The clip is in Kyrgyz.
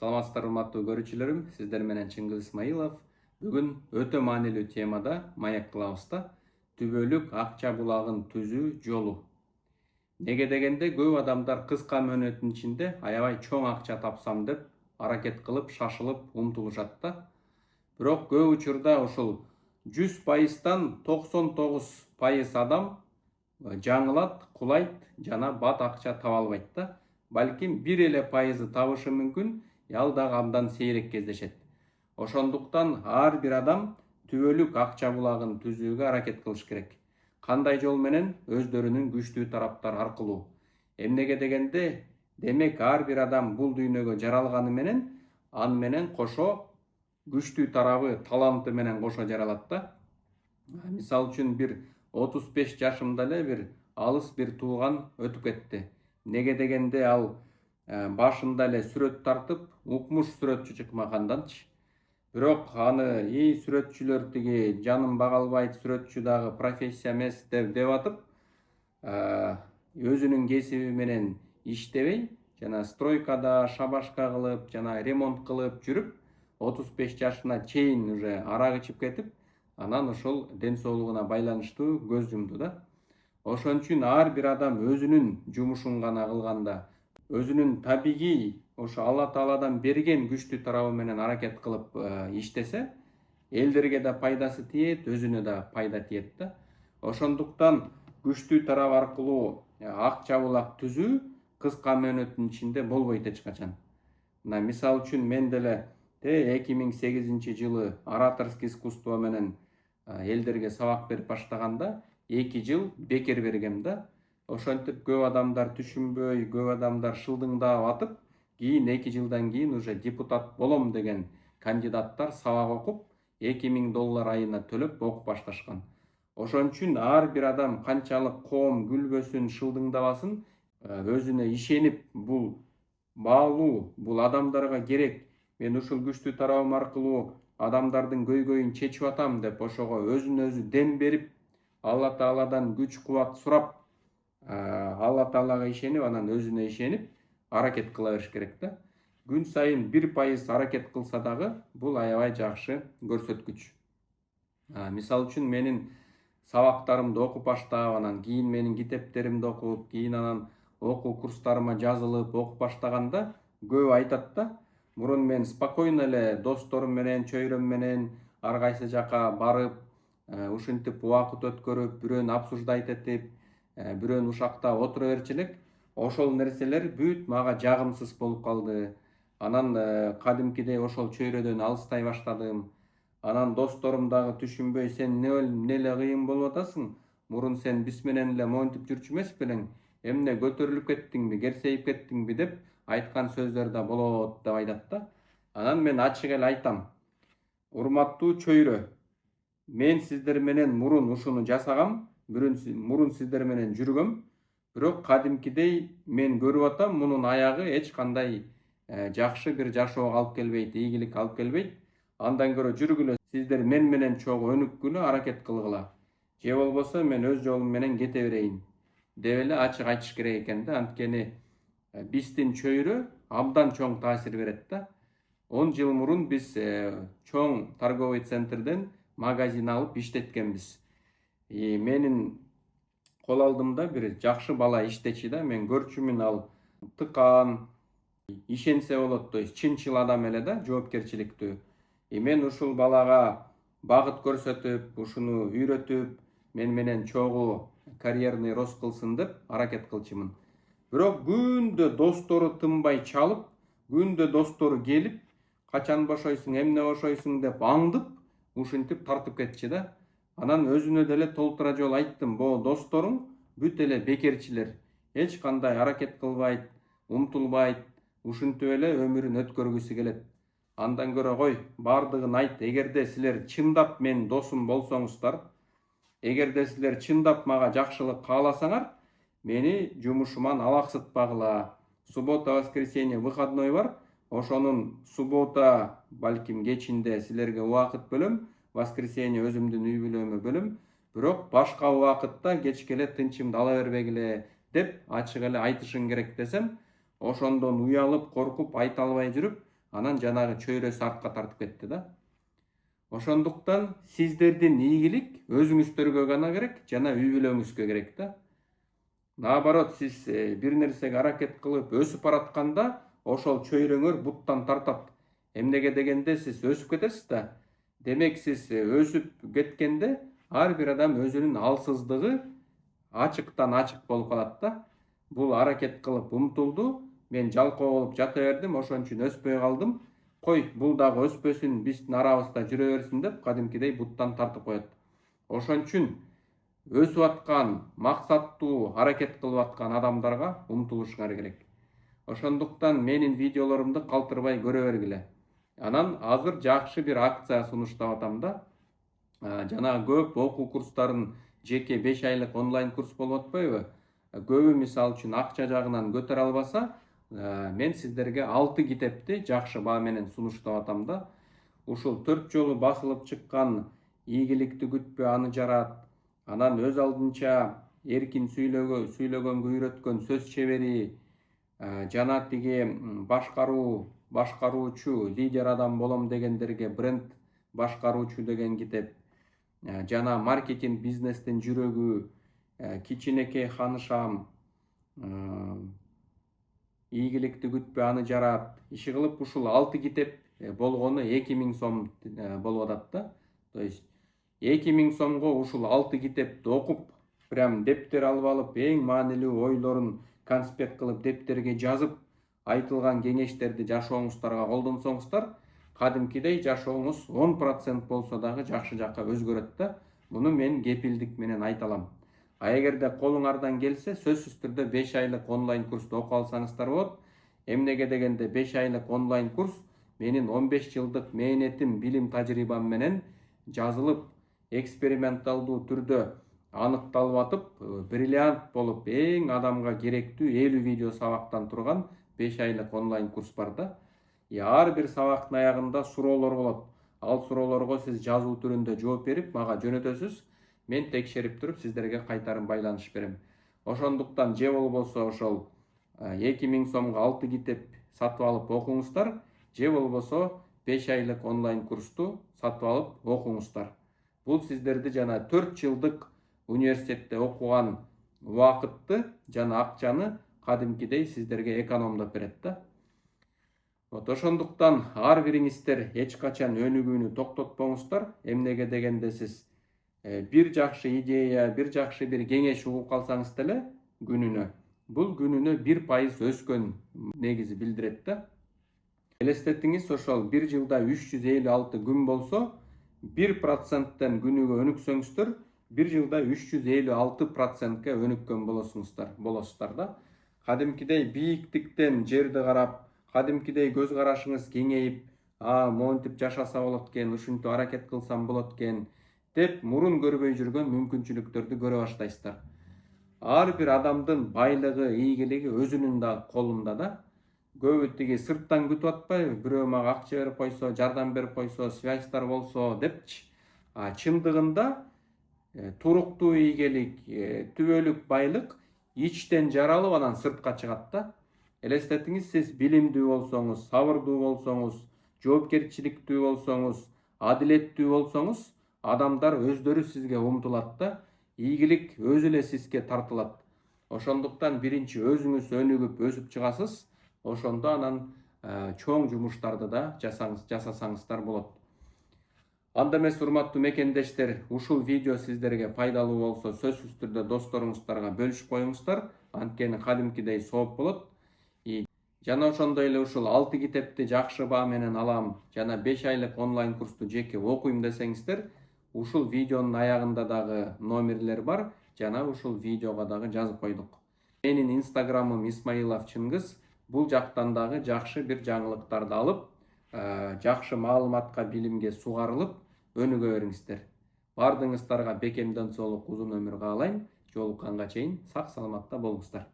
Саламатсыздар урматтуу көрүүчүлөрүм, сиздер менен Чыңгыз Исмаилов. Бүгүн өтө маанилүү темада маек кылабыз да. Түбөлүк акча булагын түзүү жолу. Неге дегенде көп адамдар кыска мөөнөттүн ичинде аябай чоң акча тапсам деп аракет кылып, шашылып, умтулушат да. Бирок көп учурда ушул 100%тан 99% адам жаңылат, кулайт жана бат акча таба албайт да. Балким бир эле пайызы табышы мүмкүн, ал дагы абдан сейрек кездешет. Ошондуктан ар бир адам түбөлүк акча булагын түзүүгө аракет кылыш керек. Кандай жол менен? Өздөрүнүн күчтүү тараптары аркылуу. Эмнеге дегенде, демек ар бир адам бул дүйнөгө жаралганы менен, аны менен кошо күчтүү тарабы, таланты менен кошо жаралат да. Мисалы үчүн бир 35 жашымда эле бир алыс бир тууган өтүп кетти. Неге дегенде ал башында эле сүрөт тартып, укмуш сүрөтчү чыкмаганданчы. Бирок аны сүрөтчүлөр тиги жанын бага албайт, сүрөтчү дагы профессия эмес деп атып, өзүнүн кесиби менен иштебей, жана стройкада шабашка кылып, жана ремонт кылып жүрүп, 35 жашына чейин уже арак ичип кетип, анан ошол ден соолугуна байланыштуу көз жумду да. Ошон үчүн ар бир адам өзүнүн жумушун гана кылганда, өзүнүн табигый ошо Алла Тааладан берген күчтүү тарабы менен аракет кылып иштесе, элдерге да пайдасы тиет, өзүнө да пайда тиет да. Ошондуктан күчтүү тарабы аркылуу акча булак түзүү кыска мөөнөттүн ичинде болбойт эч качан. Мына мисалы үчүн мен деле 2008-жылы ораторский искусство менен элдерге сабак берип баштаганда 2 жыл бекер бергем да. Ошентип көп адамдар түшүнбөй, көп адамдар шылдыңдап атып, кийин 2 жылдан кийин уже депутат болом деген кандидаттар сабак окуп, $2000 айына төлөп окуп башташкан. Ошон үчүн ар бир адам канчалык коом күлбөсүн, шылдыңдабасын, өзүнө ишенип, бул баалуу, бул адамдарга керек, мен ушул күчтүү тарабым аркылуу адамдардын көйгөйүн чечип атам деп ошого өзүнө өзү дем берип, Алла Тааладан күч кубат сурап, Алла Таалага ишенип, анан өзүнө ишенип аракет кыла бериш керек да. Күн сайын 1% аракет кылса дагы бул аябай жакшы көрсөткүч. Мисалы үчүн менин сабактарымды окуп баштап, анан кийин менин китептеримди окуп, кийин анан окуу курстарыма жазылып окуп баштаганда көп айтат да, мурун мен спокойно эле досторум менен, чөйрөм менен ар кайсы жака барып, ушинтип убакыт өткөрүп, бирөөнү обсуждать этип, бирөөнү ушактап отура берчү элек. Ошол нерселер бүт мага жагымсыз болуп калды. Анан кадимкидей ошол чөйрөдөн алыстай баштадым. Анан досторум дагы түшүнбөй, сен эмне эле кыйын болуп атасың? Мурун сен биз менен эле монтип жүрчү эмес белең? Эмне көтөрүлүп кеттиңби, керсейип кеттиңби деп айткан сөздөр да болот деп айтат да. Анан мен ачык эле айтам. Урматтуу чөйрө, мен сиздер менен мурун ушуну жасагам, мурун сиздер менен жүргөм, бирок кадимкидей мен көрүп атам, мунун аягы эч кандай жакшы бир жашоого алып келбейт, ийгилик алып келбейт. Андан көрө жүргүлө, сиздер мен менен чогуу өнүккүлө, аракет кылгыла. Же болбосо мен өз жолум менен кете берейин деп эле ачык айтыш керек экен да. Анткени биздин чөйрө абдан чоң таасир берет да. 10 жыл мурун биз чоң торговый центрден магазин алып иштеткенбиз. Менин кол алдымда бир жакшы бала иштечи да, мен көрчүмүн, ал тыкаан, ишенсе болот, то есть чынчыл адам эле да, жоопкерчиликтүү. Мен ушул балага багыт көрсөтүп, ушуну үйрөтүп, мен менен чогуу карьерный рост кылсын деп аракет кылчумун. Бирок күндө достору тынбай чалып, күндө достору келип, качан бошойсуң, эмне бошойсуң деп аңдып, ушинтип тартып кетчи да. Анан өзүнө деле толтура жол айттым, бо досторуң бүт эле бекерчилер, эч кандай аракет кылбайт, умтулбайт, ушинтип эле өмүрүн өткөргүсү келет. Андан көрө кой, бардыгын айт. Эгерде силер чындап мен досум болсоңуздар, эгерде силер чындап мага жакшылык кааласаңар, мени жумушуман алаксытпагыла. Суббота, воскресенье выходной бар. Ошонун суббота балким кечинде силерге убакыт бөлөм, воскресенье өзүмдүн үй бүлөмө бөлөм, бирок башка убакытта кечке эле тынчымды ала бербегиле деп ачык эле айтышың керек десем, ошондон уялып, коркуп айта албай жүрүп, анан жанагы чөйрөсү артка тартып кетти да. Ошондуктан сиздердин ийгилик өзүңүздөргө гана керек жана үй бүлөңүзгө керек да. Наоборот, сиз бир нерсеге аракет кылып өсүп баратканда ошол чөйрөңөр буттан тартат. Эмнеге дегенде сиз өсүп кетесиз да. Демек сиз өсүп кеткенде ар бир адам өзүнүн алсыздыгы ачыктан ачык болуп калат да. Бул аракет кылып умтулду, мен жалкоо болуп жата бердим, ошон үчүн өспөй калдым. Кой, бул дагы өспөсүн, биздин арабызда жүрө берсин деп кадимкидей буттан тартып коет. Ошон үчүн өсүп аткан, максаттуу аракет кылып аткан адамдарга умтулушуңар керек. Ошондуктан менин видеолорумду калтырбай көрө бергиле. Анан азыр жакшы бир акция сунуштап атам да. Жанагы көп окуу курстарын жеке 5 айлык онлайн курс болуп атпайбы? Көбү мисалы үчүн акча жагынан көтөрө албаса, мен сиздерге 6 китепти жакшы баа менен сунуштап атам да. Ушул 4 жолу басылып чыккан ийгиликти күтпө, аны жарат. Анан өз алдынча эркин сүйлөгөнгө үйрөткөн сөз чебери, жана тиги башкаруучу, лидер адам болом дегендерге бренд башкаруучу деген китеп, жана маркетинг бизнестин жүрөгү, кичинекей ханышам, ийгиликти күтпө, аны жарат. Иши кылып ушул 6 китеп болгону 2000 сом болуп атат да. То есть 2000 сомго ушул 6 китепти окуп, прям дептер алып алып, эң маанилүү ойлорун конспект кылып дептерге жазып, айтылган кеңештерди жашооңуздарга колдонсоңуздар, кадимкидей жашооңуз 10% болсо дагы жакшы жакка өзгөрөт да. Муну мен кепилдик менен айта алам. А эгерде колуңардан келсе, сөзсүз түрдө 5 айлык онлайн курсту окуп алсаңыздар болот. Эмнеге дегенде 5 айлык онлайн курс менин 15 жылдык мээнетим, билим, тажрыйбам менен жазылып, эксперименталдуу түрдө аныкталып атып, бриллиант болуп, эң адамга керектүү 50 видео сабактан турган 5 айлык онлайн курс бар да. Ар бир сабактын аягында суроолор болот. Ал суроолорго сиз жазуу түрүндө жооп берип, мага жөнөтөсүз. Мен текшерип туруп сиздерге кайтарым байланыш берем. Ошондуктан же болбосо ошол 2000 сомго 6 китеп сатып алып окуңуздар, же болбосо 5 айлык онлайн курсту сатып алып окуңуздар. Бул сиздерди жана 4 жылдык университетте окуган убакытты жана акчаны кадимкидей сиздерге экономдоп берет да. Ошондуктан ар бириңиздер эч качан өнүгүүнү токтотпоңуздар. Эмнеге дегенде сиз бир жакшы идея, бир жакшы бир кеңеш угуп калсаңыз деле күнүнө, бул күнүнө 1% өскөн негизи билдирет да. Элестетиңиз, ошол 1 жылда 356 күн болсо, 1%тен күнүгө өнүксөңүздөр, 1 жылда 356%ке өнүккөн болосуздар да. Кадимкидей бийиктиктен жерди карап, кадимкидей көз карашыңыз кеңейип, монтип жашаса болот экен, ушинтип аракет кылсам болот экен деп мурун көрбөй жүргөн мүмкүнчүлүктөрдү көрө баштайсыздар. Ар бир адамдын байлыгы, ийгилиги өзүнүн да колунда да. Көбү тиги сырттан күтүп атпайбы, бирөө мага акча берип койсо, жардам берип койсо, связьдар болсо депчи. Чындыгында туруктуу ийгилик, түбөлүк байлык ичтен жаралып анан сыртка чыгат да. Элестетиңиз, сиз билимдүү болсоңуз, сабырдуу болсоңуз, жоопкерчиликтүү болсоңуз, адилеттүү болсоңуз, адамдар өздөрү сизге умтулат да. Ийгилик өзү эле сизге тартылат. Ошондуктан биринчи өзүңүз өнүгүп өсүп чыгасыз, ошондо анан чоң жумуштарды да жасасаңыздар болот. Анда эмес, урматтуу мекендештер, ушул видео сиздерге пайдалуу болсо, сөзсүз түрдө досторуңуздарга бөлүшүп коюңуздар, анткени кадимкидей сооп болот. Жана ошондой эле ушул 6 китепти жакшы баа менен алам, жана 5 айлык онлайн курсту жеке окуйм десеңиздер, ушул видеонун аягында дагы номерлер бар, жана ушул видеого дагы жазып койдук. Менин инстаграмым Исмаилов Чыңгыз. Бул жактан дагы жакшы бир жаңылыктарды алып, жакшы маалыматка, билимге сугарылып, өнүгө бериңиздер. Бардыгыңыздарга бекем денсаулык, узун өмүр каалайм. Жолукканга чейин сак саламатта болуңуздар.